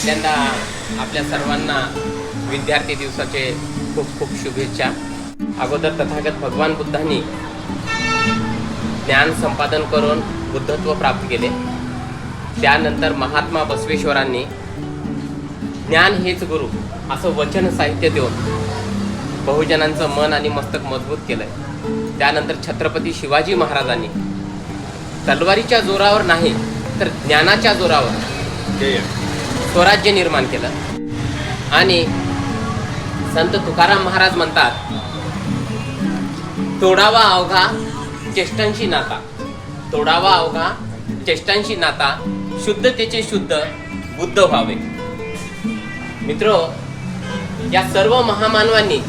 पहिल्यांदा आपल्या सर्वांना विद्यार्थी दिवसाचे खूप खूप शुभेच्छा। अगोदर तथागत भगवान बुद्धांनी ज्ञान संपादन करून बुद्धत्व प्राप्त केले। त्यानंतर महात्मा बसवेश्वरांनी ज्ञान हेच गुरु असं वचन साहित्य देऊन बहुजनांचं मन आणि मस्तक मजबूत केलंय। त्यानंतर छत्रपती शिवाजी महाराजांनी तलवारीच्या जोरावर नाही तर ज्ञानाच्या जोरावर स्वराज्य निर्माण केलं। आणि संत तुकाराम महाराज म्हणतात, तोडावा अवघा चेष्टांशी नाता, तोडावा अवघा चेष्टांशी नाता, शुद्धतेचे शुद्ध बुद्ध व्हावे। मित्रो, या सर्व महामानवांनी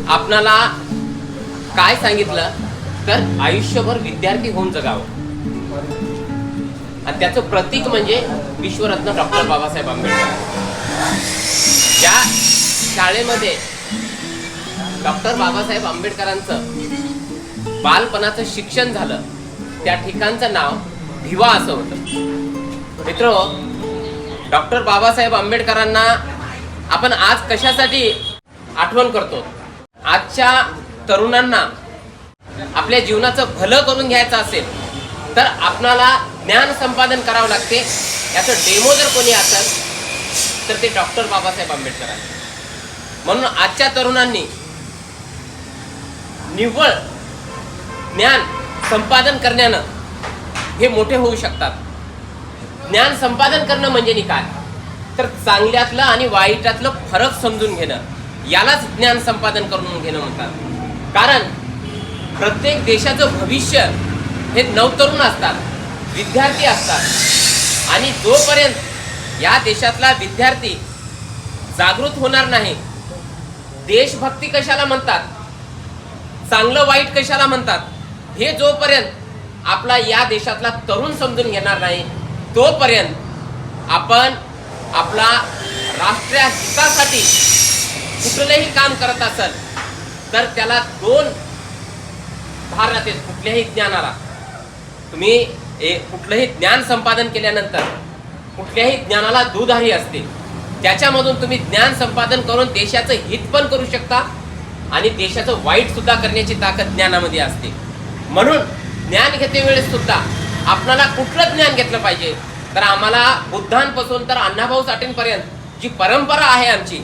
आपणाला काय सांगितलं तर आयुष्यभर विद्यार्थी होऊन जगावं, आणि त्याचं प्रतीक म्हणजे विश्वरत्न डॉक्टर बाबासाहेब आंबेडकर। ज्या शाळेमध्ये डॉक्टर बाबासाहेब आंबेडकरांचं बालपणाचं शिक्षण झालं त्या ठिकाणचं नाव भिवा असं होतं। मित्रो, डॉक्टर बाबासाहेब आंबेडकरांना आपण आज कशासाठी आठवण करतो? आजच्या तरुणांना आपल्या जीवनाचं भलं करून घ्यायचं असेल तर आपणाला ज्ञान संपादन करावं लागते। याचं डेमो जर कोणी असेल तर ते डॉक्टर बाबासाहेब आंबेडकर आहे। म्हणून आजच्या तरुणांनी निव्वळ ज्ञान संपादन करण्यानं हे मोठे होऊ शकतात। ज्ञान संपादन करणं म्हणजे काय तर चांगल्यातलं आणि वाईटातलं फरक समजून घेणं, यालाच ज्ञान संपादन करून घेणं म्हणतात। कारण प्रत्येक देशाचं भविष्य हे नवतरुण असतात, विद्यार्थी असतात, आणि जोपर्यंत या देशातला विद्यार्थी जागृत होणार नाही, देशभक्ती कशाला म्हणतात, चांगलं वाईट कशाला म्हणतात, हे जोपर्यंत आपला या देशातला तरुण समजून घेणार नाही, तोपर्यंत आपण आपला राष्ट्रीय हितासाठी कुठलंही काम करत असेल तर त्याला दोन धार राहते। कुठल्याही ज्ञानाला तुम्ही कुठलंही ज्ञान संपादन केल्यानंतर कुठल्याही ज्ञानाला दुधारी असते। त्याच्यामधून तुम्ही ज्ञान संपादन करून देशाचं हित पण करू शकता आणि देशाचं वाईट सुद्धा करण्याची ताकद ज्ञानामध्ये असते। म्हणून ज्ञान घेते वेळेस सुद्धा आपल्याला कुठलं ज्ञान घेतलं पाहिजे तर आम्हाला बुद्धांपासून तर अण्णाभाऊ साठेंपर्यंत जी परंपरा आहे आमची,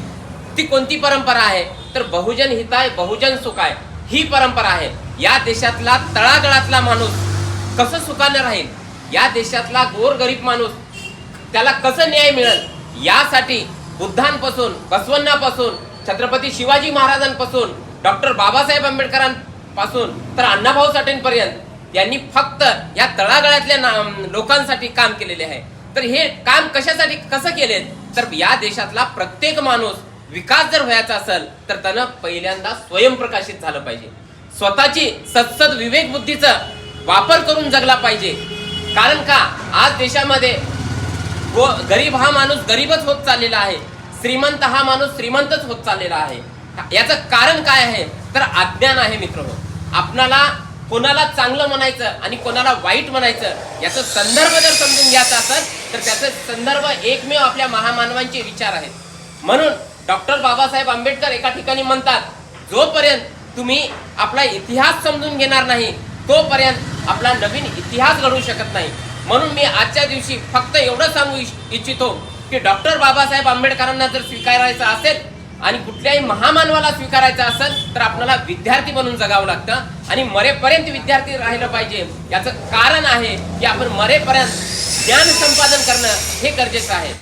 ती कोणती परंपरा आहे तर बहुजन हिताय बहुजन सुखाय ही परंपरा आहे। या देशातला तळागाळातला माणूस कसं सुखाने राहील, या देशातला गोरगरीब माणूस त्याला कसं न्याय मिळेल, यासाठी बुद्धांपासून, बसवण्णापासून, छत्रपती शिवाजी महाराजांपासून, डॉक्टर बाबासाहेब आंबेडकरांपासून तर अण्णाभाऊ साठेंपर्यंत यांनी फक्त या तळागाळातल्या लोकांसाठी काम केलेले आहे। तर हे काम कशासाठी कसं केले तर या देशातला प्रत्येक माणूस विकास जर व्हायचा असेल तर त्यानं पहिल्यांदा स्वयंप्रकाशित झालं पाहिजे, स्वतःची सत्सद विवेक बुद्धीचा वापर करून जगला पाहिजे। कारण का आज देशामध्ये गरीब हा माणूस गरीबच होत चाललेला आहे, श्रीमंत हा माणूस श्रीमंतच होत चाललेला आहे। याचं कारण काय आहे तर अज्ञान आहे। मित्रांनो, आपणाला कोणाला चांगलं म्हणायचं आणि कोणाला वाईट म्हणायचं याचा संदर्भ जर समजून घ्यायचा असेल तर त्याचे संदर्भ एकमेव आपल्या महामानवांचे विचार आहेत। म्हणून डॉक्टर बाबासाहेब आंबेडकर एका ठिकाणी म्हणतात, जोपर्यंत तुम्ही आपला इतिहास समजून घेणार नाही तोपर्यंत आपला नवीन इतिहास घडू शकत नाही। म्हणून मी आजच्या दिवशी फक्त एवढं सांगू इच्छितो की डॉक्टर बाबासाहेब आंबेडकरांना जर स्वीकारायचं असेल आणि कुठल्याही महामानवाला स्वीकारायचं असेल तर आपल्याला विद्यार्थी बनून जगावं लागतं आणि मरेपर्यंत विद्यार्थी राहिलं पाहिजे। याचं कारण आहे की आपण मरेपर्यंत ज्ञान संपादन करणं हे गरजेचं आहे।